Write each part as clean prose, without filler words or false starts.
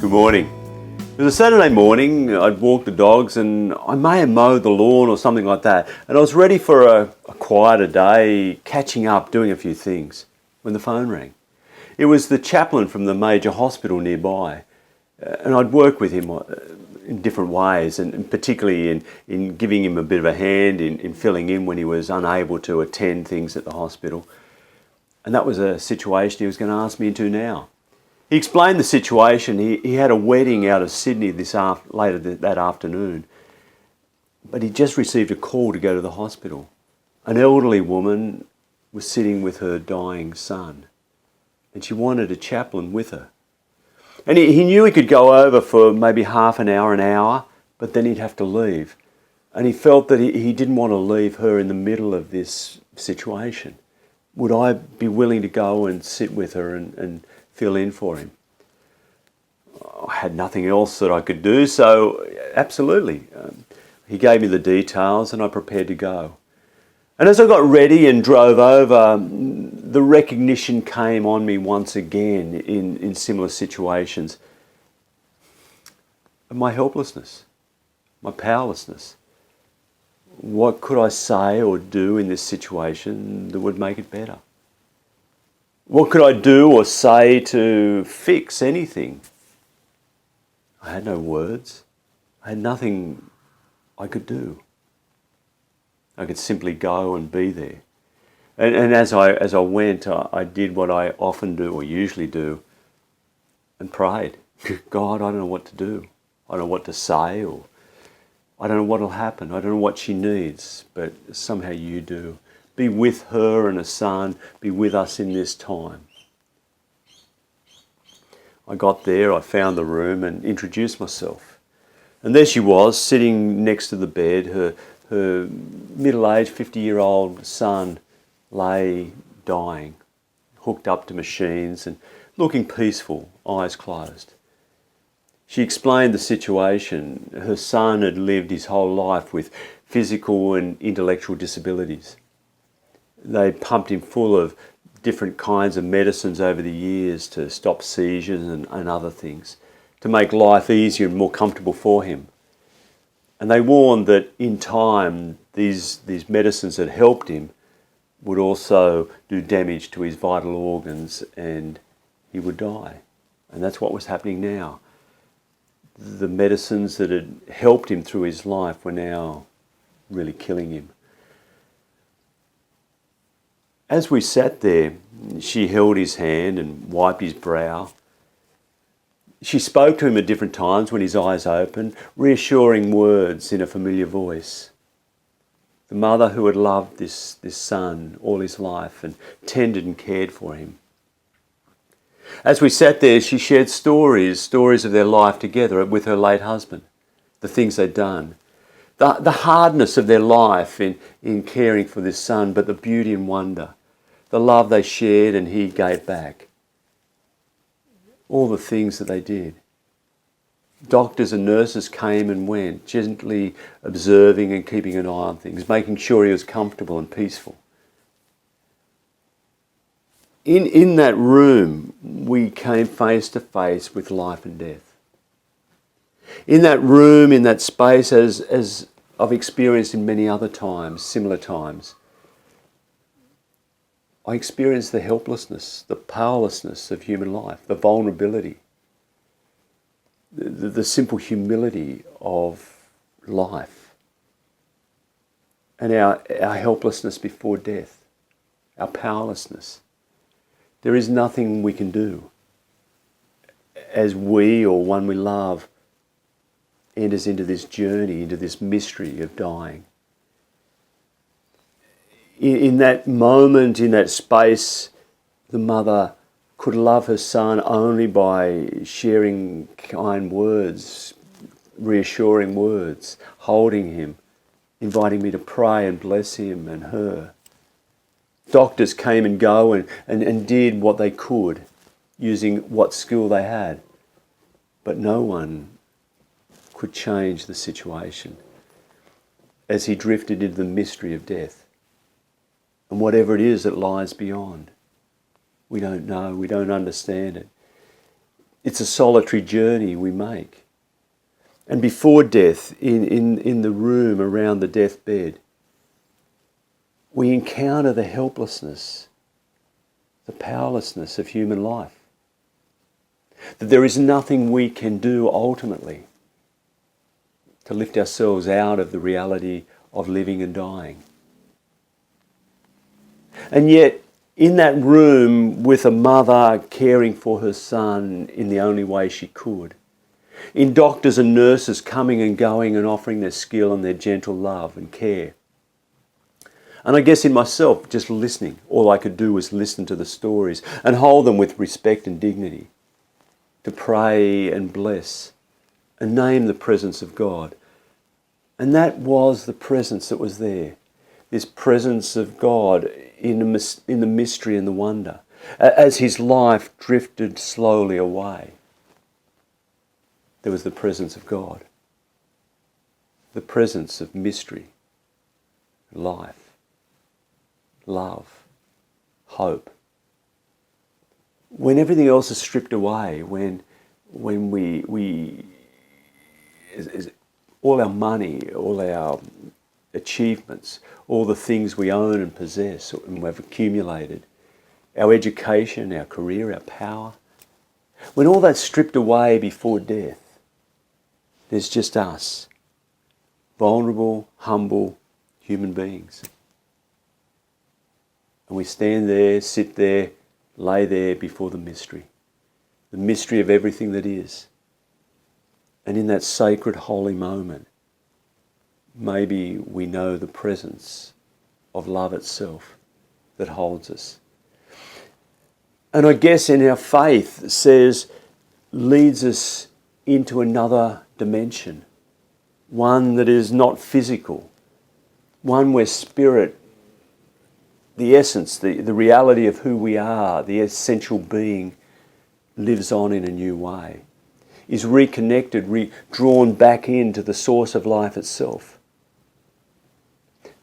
Good morning. It was a Saturday morning. I'd walked the dogs and I may have mowed the lawn or something like that. And I was ready for a quieter day, catching up, doing a few things, when the phone rang. It was the chaplain from the major hospital nearby. And I'd worked with him in different ways, and particularly in giving him a bit of a hand, in filling in when he was unable to attend things at the hospital. And that was a situation he was going to ask me into now. He explained the situation. He had a wedding out of Sydney later that afternoon, but he just received a call to go to the hospital. An elderly woman was sitting with her dying son, and she wanted a chaplain with her. And he knew he could go over for maybe half an hour, but then he'd have to leave. And he felt that he didn't want to leave her in the middle of this situation. Would I be willing to go and sit with her and fill in for him? I had nothing else that I could do, so absolutely. He gave me the details and I prepared to go. And as I got ready and drove over, the recognition came on me once again in similar situations. My helplessness, my powerlessness. What could I say or do in this situation that would make it better? What could I do or say to fix anything? I had no words. I had nothing I could do. I could simply go and be there. And as I went, I did what I often do or usually do and prayed. God, I don't know what to do. I don't know what to say, or I don't know what will happen. I don't know what she needs, but somehow you do. Be with her and her son. Be with us in this time. I got there, I found the room and introduced myself. And there she was, sitting next to the bed. Her middle-aged, 50-year-old son lay dying, hooked up to machines and looking peaceful, eyes closed. She explained the situation. Her son had lived his whole life with physical and intellectual disabilities. They pumped him full of different kinds of medicines over the years to stop seizures and other things, to make life easier and more comfortable for him. And they warned that in time, these medicines that helped him would also do damage to his vital organs and he would die. And that's what was happening now. The medicines that had helped him through his life were now really killing him. As we sat there, she held his hand and wiped his brow. She spoke to him at different times when his eyes opened, reassuring words in a familiar voice. The mother who had loved this son all his life and tended and cared for him. As we sat there, she shared stories of their life together with her late husband, the things they'd done, the hardness of their life in caring for this son, but the beauty and wonder, the love they shared and he gave back. All the things that they did. Doctors and nurses came and went, gently observing and keeping an eye on things, making sure he was comfortable and peaceful. In that room, we came face to face with life and death. In that room, in that space, as I've experienced in many other times, similar times, I experienced the helplessness, the powerlessness of human life, the vulnerability, the simple humility of life, and our helplessness before death, our powerlessness. There is nothing we can do as we or one we love enters into this journey, into this mystery of dying. In that moment, in that space, the mother could love her son only by sharing kind words, reassuring words, holding him, inviting me to pray and bless him and her. Doctors came and go and did what they could, using what skill they had. But no one could change the situation as he drifted into the mystery of death. And whatever it is that lies beyond, we don't know, we don't understand it. It's a solitary journey we make. And before death, in the room around the deathbed, we encounter the helplessness, the powerlessness of human life. That there is nothing we can do ultimately to lift ourselves out of the reality of living and dying. And yet, in that room with a mother caring for her son in the only way she could, in doctors and nurses coming and going and offering their skill and their gentle love and care, and I guess in myself, just listening, all I could do was listen to the stories and hold them with respect and dignity, to pray and bless and name the presence of God. And that was the presence that was there, this presence of God in the mystery and the wonder, as his life drifted slowly away. There was the presence of God, the presence of mystery, life, love, hope. When everything else is stripped away, when we all our money, all our achievements, all the things we own and possess and we've accumulated, our education, our career, our power, when all that's stripped away before death, there's just us, vulnerable, humble human beings. And we stand there, sit there, lay there before the mystery of everything that is. And in that sacred, holy moment, maybe we know the presence of love itself that holds us. And I guess in our faith leads us into another dimension, one that is not physical, one where spirit, the essence, the reality of who we are, the essential being, lives on in a new way, is reconnected, drawn back into the source of life itself.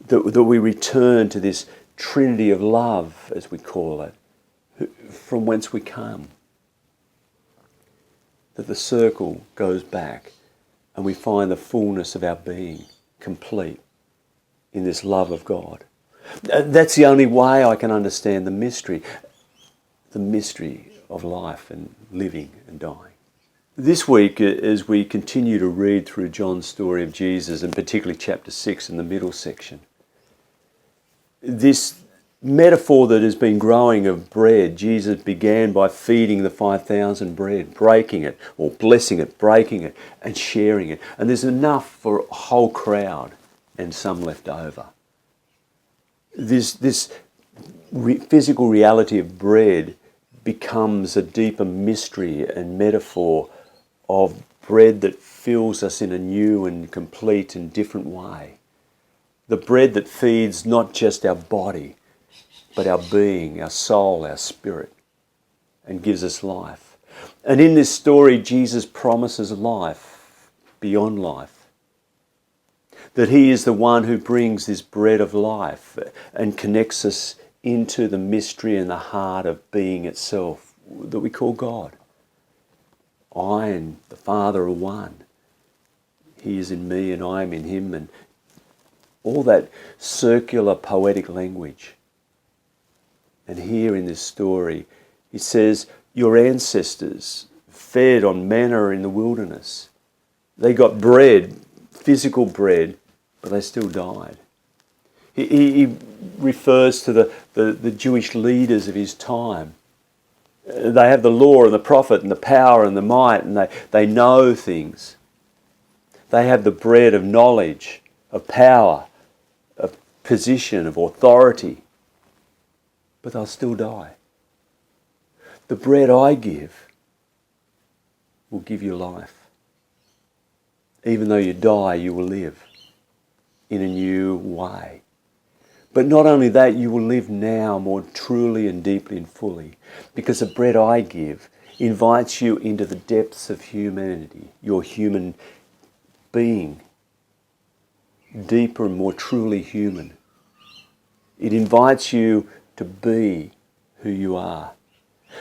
That we return to this trinity of love, as we call it, from whence we come. That the circle goes back and we find the fullness of our being complete in this love of God. That's the only way I can understand the mystery of life and living and dying. This week, as we continue to read through John's story of Jesus, and particularly chapter 6 in the middle section, this metaphor that has been growing of bread, Jesus began by feeding the 5,000 bread, breaking it, or blessing it, breaking it, and sharing it. And there's enough for a whole crowd and some left over. This physical reality of bread becomes a deeper mystery and metaphor of bread that fills us in a new and complete and different way. The bread that feeds not just our body, but our being, our soul, our spirit, and gives us life. And in this story, Jesus promises life beyond life. That he is the one who brings this bread of life and connects us into the mystery and the heart of being itself that we call God. I and the Father are one. He is in me and I am in him, and all that circular poetic language. And here in this story, he says, your ancestors fed on manna in the wilderness. They got bread, physical bread, but they still died. He refers to the Jewish leaders of his time. They have the law and the prophet and the power and the might, and they know things. They have the bread of knowledge, of power, of position, of authority, but they'll still die. The bread I give will give you life. Even though you die, you will live in a new way. But not only that, you will live now more truly and deeply and fully, because the bread I give invites you into the depths of humanity, your human being, deeper and more truly human. It invites you to be who you are,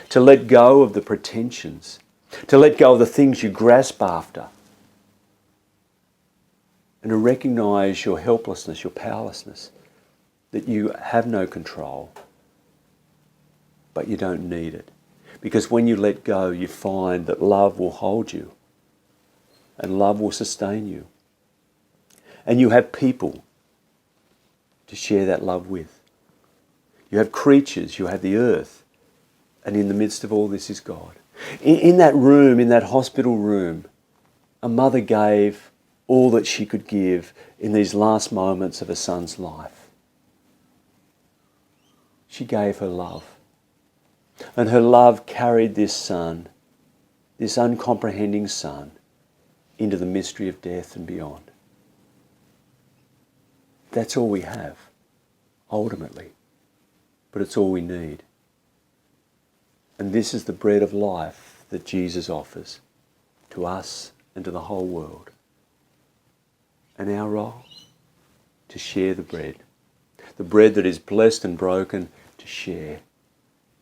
to let go of the pretensions To let go of the things you grasp after. And to recognise your helplessness, your powerlessness, that you have no control, but you don't need it. Because when you let go, you find that love will hold you and love will sustain you. And you have people to share that love with. You have creatures, you have the earth, and in the midst of all this is God. In that room, in that hospital room, a mother gave all that she could give in these last moments of her son's life. She gave her love. And her love carried this son, this uncomprehending son, into the mystery of death and beyond. That's all we have, ultimately. But it's all we need. And this is the bread of life that Jesus offers to us and to the whole world. And our role? To share the bread. The bread that is blessed and broken, to share.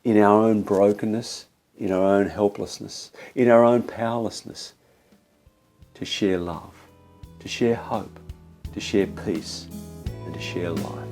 In our own brokenness, in our own helplessness, in our own powerlessness, to share love, to share hope, to share peace, and to share life.